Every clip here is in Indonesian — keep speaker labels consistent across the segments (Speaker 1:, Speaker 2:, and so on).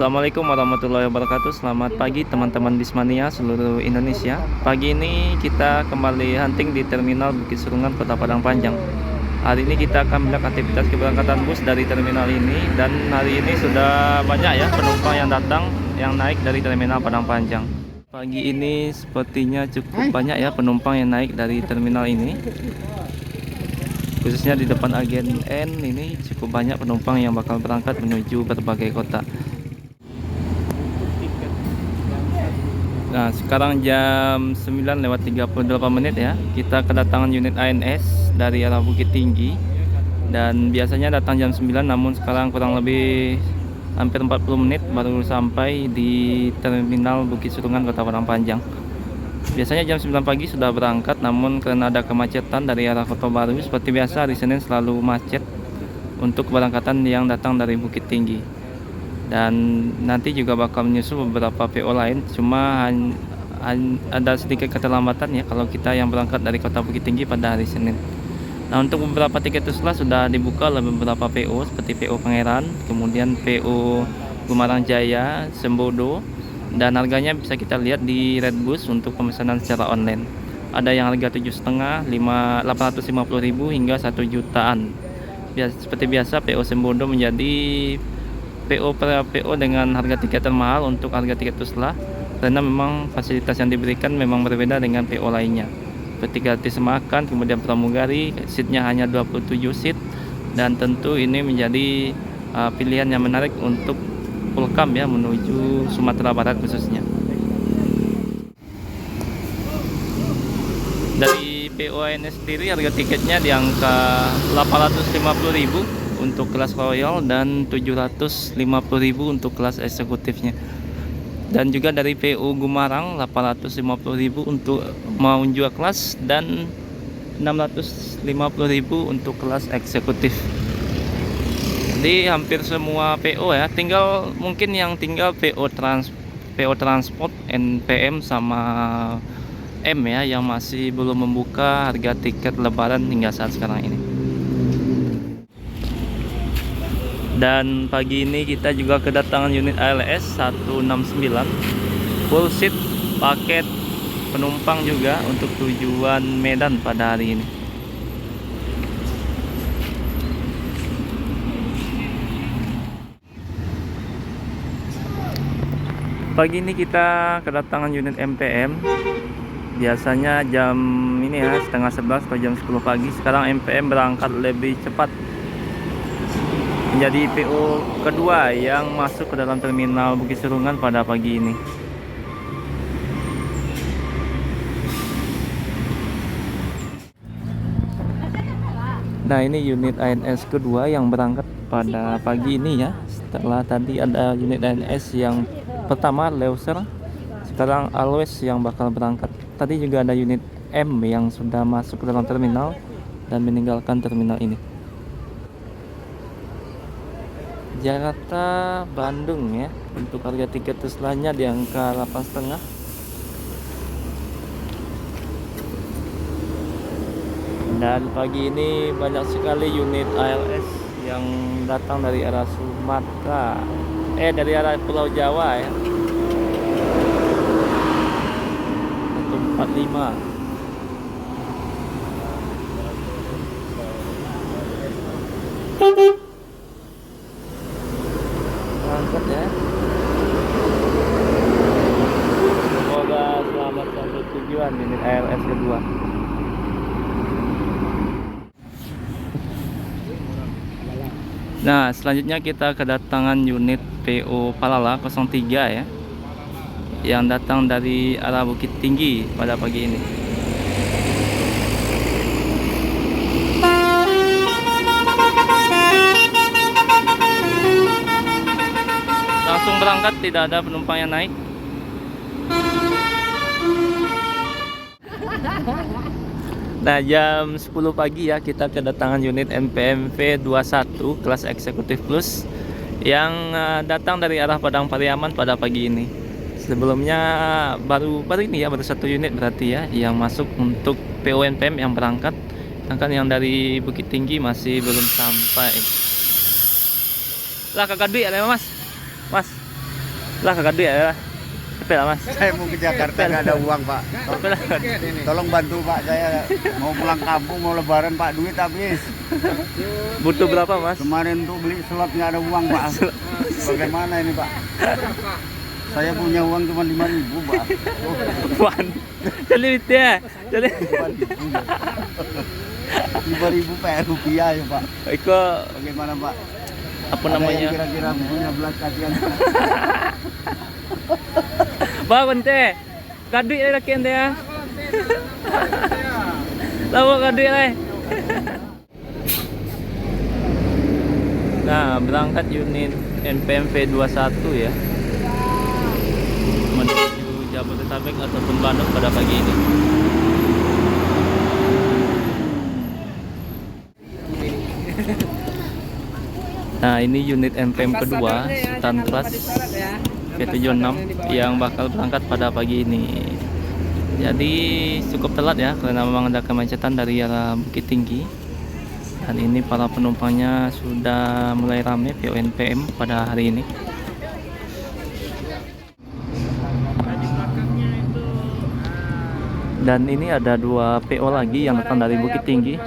Speaker 1: Assalamualaikum warahmatullahi wabarakatuh. Selamat pagi teman-teman Bismania seluruh Indonesia. Pagi ini kita kembali hunting di Terminal Bukit Serungan, Kota Padang Panjang. Hari ini kita akan melihat aktivitas keberangkatan bus dari terminal ini. Dan hari ini sudah banyak ya penumpang yang datang, yang naik dari Terminal Padang Panjang. Pagi ini sepertinya cukup banyak ya penumpang yang naik dari terminal ini. Khususnya di depan agen N ini cukup banyak penumpang yang bakal berangkat menuju berbagai kota. Nah, sekarang jam 9:38 ya. Kita kedatangan unit ANS dari arah Bukit Tinggi. Dan biasanya datang jam 9, namun sekarang kurang lebih hampir 40 menit baru sampai di Terminal Bukit Serungan, Kota Padang Panjang. Biasanya jam 9 pagi sudah berangkat, namun karena ada kemacetan dari arah Kota Baru, seperti biasa hari Senin selalu macet untuk keberangkatan yang datang dari Bukit Tinggi. Dan nanti juga bakal menyusul beberapa PO lain, cuma ada sedikit keterlambatan ya kalau kita yang berangkat dari Kota Bukit Tinggi pada hari Senin. Nah, untuk beberapa tiket Tusla sudah dibuka oleh beberapa PO seperti PO Pangeran, kemudian PO Gumarang Jaya, Sembodo. Dan harganya bisa kita lihat di Redbus untuk pemesanan secara online. Ada yang harga 7,5, 850.000 hingga 1 jutaan. Seperti biasa PO Sembodo menjadi PO dengan harga tiket termahal untuk harga tiket Tusla, karena memang fasilitas yang diberikan memang berbeda dengan PO lainnya. Seperti gratis makan, kemudian pramugari, seatnya hanya 27 seat, dan tentu ini menjadi pilihan yang menarik untuk Pulkam ya menuju Sumatera Barat khususnya. Dari PONS sendiri harga tiketnya di angka 850.000 untuk kelas royal dan 750.000 untuk kelas eksekutifnya. Dan juga dari PO Gumarang 850.000 untuk mau jual kelas dan 650.000 untuk kelas eksekutif. Jadi hampir semua PO ya, mungkin yang tinggal PO transport NPM sama M ya yang masih belum membuka harga tiket lebaran hingga saat sekarang ini. Dan pagi ini kita juga kedatangan unit ALS 169 full seat paket penumpang juga untuk tujuan Medan pada hari ini. Pagi ini kita kedatangan unit MPM. Biasanya jam ini ya setengah 11 atau jam 10 pagi. Sekarang MPM berangkat lebih cepat, menjadi PO kedua yang masuk ke dalam terminal Bukit Serungan pada pagi ini. Nah, ini unit ANS kedua yang berangkat pada pagi ini ya. Setelah tadi ada unit ANS yang pertama Leuser, sekarang Always yang bakal berangkat. Tadi juga ada unit M yang sudah masuk ke dalam terminal dan meninggalkan terminal ini. Jakarta Bandung ya, untuk harga tiket Teslanya di angka 8,5. Dan pagi ini banyak sekali unit ALS yang datang dari arah Sumatera, dari arah Pulau Jawa ya. 145. Berangkat ya. Semoga selamat sampai tujuan unit ALS kedua. Nah, selanjutnya kita kedatangan unit PO Palala 03 ya, yang datang dari arah Bukit Tinggi pada pagi ini. Langsung berangkat, tidak ada penumpang yang naik. Nah, jam 10 pagi ya kita kedatangan unit MPM V21 kelas eksekutif plus yang datang dari arah Padang Pariaman pada pagi ini. Sebelumnya baru ini ya, baru 1 unit berarti ya yang masuk untuk PO NPM yang berangkat. Sedangkan yang dari Bukit Tinggi masih belum sampai. Lah kakak duit ada mas. Mas. Lah kagak duit ya. Cepet lah Mas.
Speaker 2: Saya mau ke Jakarta nggak ada uang Pak.
Speaker 1: Cepet lah.
Speaker 2: Tolong bantu Pak, saya mau pulang kampung, mau lebaran Pak, duit habis.
Speaker 1: Butuh berapa Mas?
Speaker 2: Kemarin tuh beli slot nggak ada uang Pak. Bagaimana ini Pak? Saya punya uang cuma 5.000 Pak.
Speaker 1: Wan. Jadi ya. Jadi
Speaker 2: 5.000 rupiah ya Pak.
Speaker 1: Iko
Speaker 2: Bagaimana Pak?
Speaker 1: apa
Speaker 2: Ada
Speaker 1: namanya?
Speaker 2: yang kira-kira punya belas kasihan.
Speaker 1: Ba bente. Kadui lagi ente ya. Lawa kadui lah. Nah, berangkat unit NPM V21 ya. Menuju Jabodetabek ataupun Bandung pada pagi ini. Nah, ini unit NPM kedua Sultan Trust V76 yang bakal berangkat pada pagi ini. Jadi cukup telat ya karena memang ada kemacetan dari arah Bukit Tinggi. Dan ini para penumpangnya sudah mulai ramai PO NPM pada hari ini. Dan ini ada dua PO lagi yang datang dari Bukit Tinggi.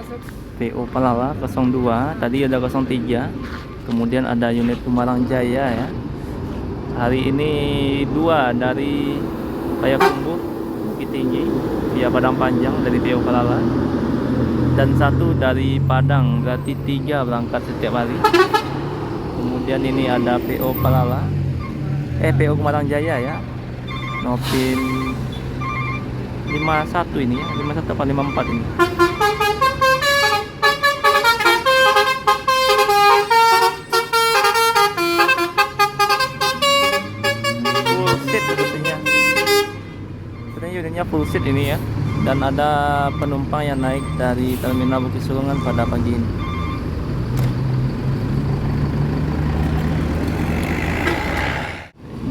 Speaker 1: PO Palala 02, tadi ada 03. Kemudian ada unit Kumarang Jaya ya. Hari ini dua dari Payakumbuh Bukit Tinggi via Padang Panjang dari PO Palala. Dan satu dari Padang, berarti 3 berangkat setiap hari. Kemudian ini ada PO Palala, PO Kumarang Jaya ya, Nopin 51 ini ya, 51 apa 54 ini. Full seat sepertinya. Sepertinya unitnya full seat ini ya. Dan ada penumpang yang naik dari Terminal Bukit Sulungan pada pagi ini.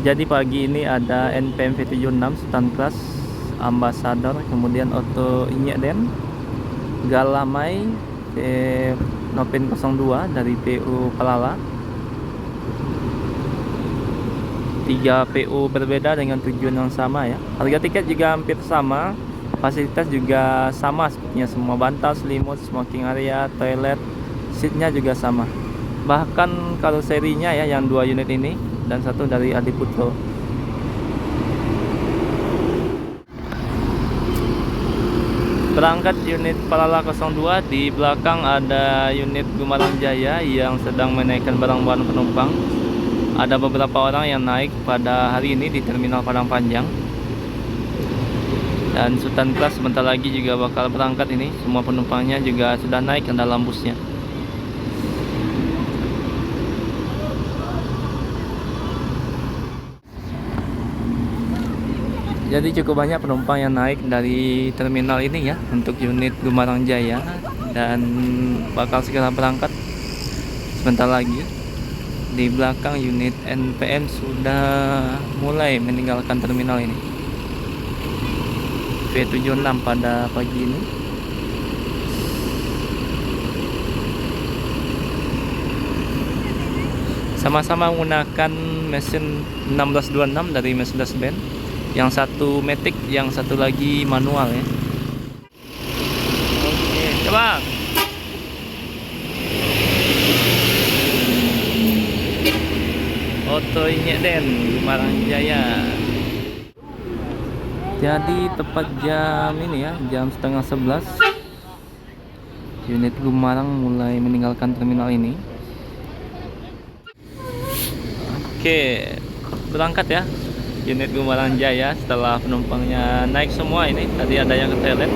Speaker 1: Jadi pagi ini ada NPM V76 Sultan Class, Ambassador, kemudian Auto Inyekden, Galamai, Nopin 02 dari PU Palala. 3 PU berbeda dengan tujuan yang sama ya. Harga tiket juga hampir sama. Fasilitas juga sama sepertinya, semua bantal, selimut, smoking area, toilet, seatnya juga sama. Bahkan karoserinya ya yang 2 unit ini dan satu dari Adiputro. Berangkat unit Palala 02, di belakang ada unit Kumarang Jaya yang sedang menaikkan barang-barang penumpang. Ada beberapa orang yang naik pada hari ini di Terminal Padang Panjang. Dan Sultan Class sebentar lagi juga bakal berangkat ini. Semua penumpangnya juga sudah naik ke dalam busnya. Jadi cukup banyak penumpang yang naik dari terminal ini ya untuk unit Kumarang Jaya, dan bakal segera berangkat sebentar lagi. Di belakang unit NPM sudah mulai meninggalkan terminal ini. V76 pada pagi ini. Sama-sama menggunakan mesin 1626 dari Mercedes-Benz. Yang satu matic, yang satu lagi manual ya. Oke, coba. Auto Inyekden Kumarang Jaya. Jadi tepat jam ini ya, jam setengah 11, unit Kumarang mulai meninggalkan terminal ini. Oke, berangkat ya unit Kumarang Jaya setelah penumpangnya naik semua ini. Tadi ada yang ke toilet.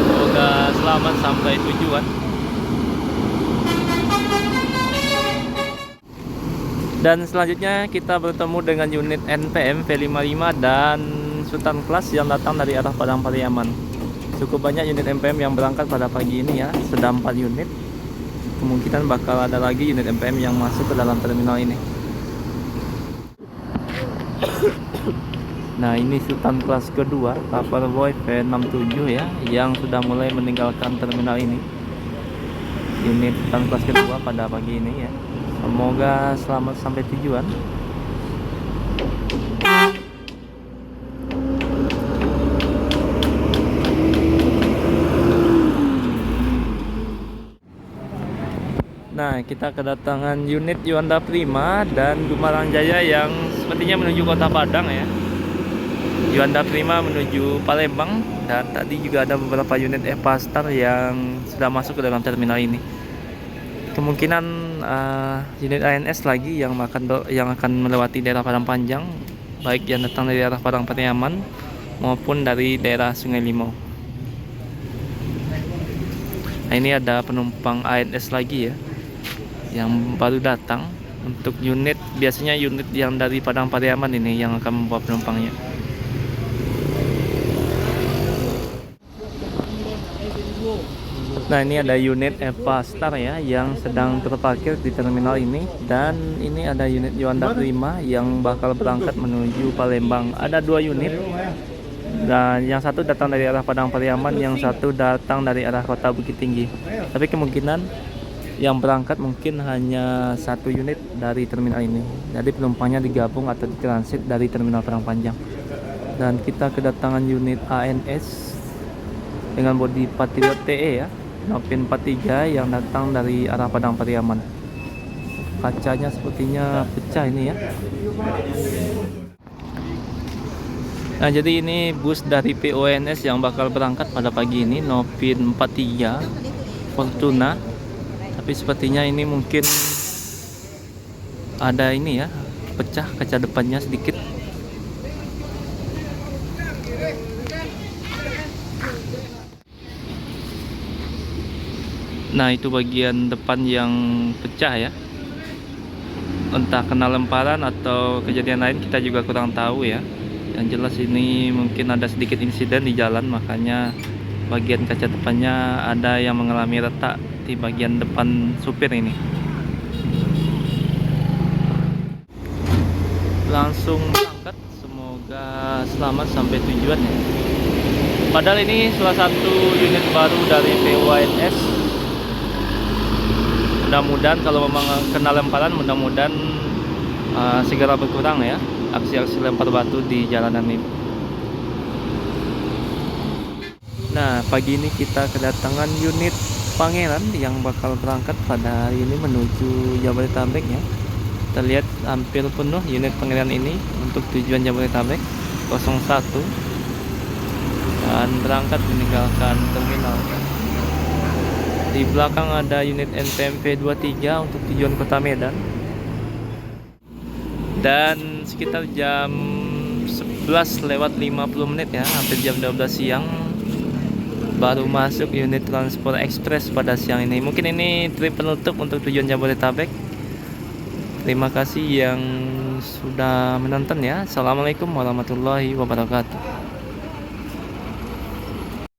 Speaker 1: Semoga selamat sampai tujuan. Dan selanjutnya kita bertemu dengan unit NPM V55 dan Sultan Class yang datang dari arah Padang Pariaman. Cukup banyak unit NPM yang berangkat pada pagi ini ya, sudah 4 unit. Kemungkinan bakal ada lagi unit NPM yang masuk ke dalam terminal ini. Nah, ini Sultan Class kedua, Coverboy V67 ya, yang sudah mulai meninggalkan terminal ini. Unit Sultan Class kedua pada pagi ini ya. Semoga selamat sampai tujuan. Nah, kita kedatangan unit Yuanda Prima dan Gumarang Jaya yang sepertinya menuju Kota Padang ya. Yuanda Prima menuju Palembang, dan tadi juga ada beberapa unit Evastar yang sudah masuk ke dalam terminal ini. Kemungkinan unit ANS lagi yang akan melewati daerah Padang Panjang, baik yang datang dari arah Padang Pariaman maupun dari daerah Sungai Limau. Nah, ini ada penumpang ANS lagi ya yang baru datang. Untuk unit, biasanya unit yang dari Padang Pariaman ini yang akan membawa penumpangnya. Nah, ini ada unit Evastar ya yang sedang terparkir di terminal ini, dan ini ada unit Yuanda Prima yang bakal berangkat menuju Palembang. Ada 2 unit, dan yang satu datang dari arah Padang Pariaman, yang satu datang dari arah Kota Bukit Tinggi. Tapi kemungkinan yang berangkat mungkin hanya 1 unit dari terminal ini. Jadi penumpangnya digabung atau ditransit dari terminal Padang Panjang. Dan kita kedatangan unit ANS dengan bodi Patriot TE ya, Novin 43 yang datang dari arah Padang Pariaman. Kacanya sepertinya pecah ini ya. Nah, jadi ini bus dari PONS yang bakal berangkat pada pagi ini, Novin 43 Fortuna. Tapi sepertinya ini mungkin ada ini ya, pecah kaca depannya sedikit. Nah, itu bagian depan yang pecah ya. Entah kena lemparan atau kejadian lain, kita juga kurang tahu ya. Yang jelas ini mungkin ada sedikit insiden di jalan, makanya bagian kaca depannya ada yang mengalami retak di bagian depan supir ini. Langsung berangkat, semoga selamat sampai tujuan ya. Padahal ini salah satu unit baru dari PONS. Mudah-mudahan kalau memang kena lemparan, mudah-mudahan segera berkurang ya aksi-aksi lempar batu di jalanan ini. Nah, pagi ini kita kedatangan unit Pangeran yang bakal berangkat pada hari ini menuju Jabodetabek ya. Kita lihat hampir penuh unit Pangeran ini untuk tujuan Jabodetabek 01, dan berangkat meninggalkan terminal. Di belakang ada unit NTMP 23 untuk tujuan Kota Medan. Dan sekitar jam 11:50 ya, hampir jam 12 siang, baru masuk unit Transport Express pada siang ini. Mungkin ini trip penutup untuk tujuan Jabodetabek. Terima kasih yang sudah menonton ya. Assalamualaikum warahmatullahi wabarakatuh.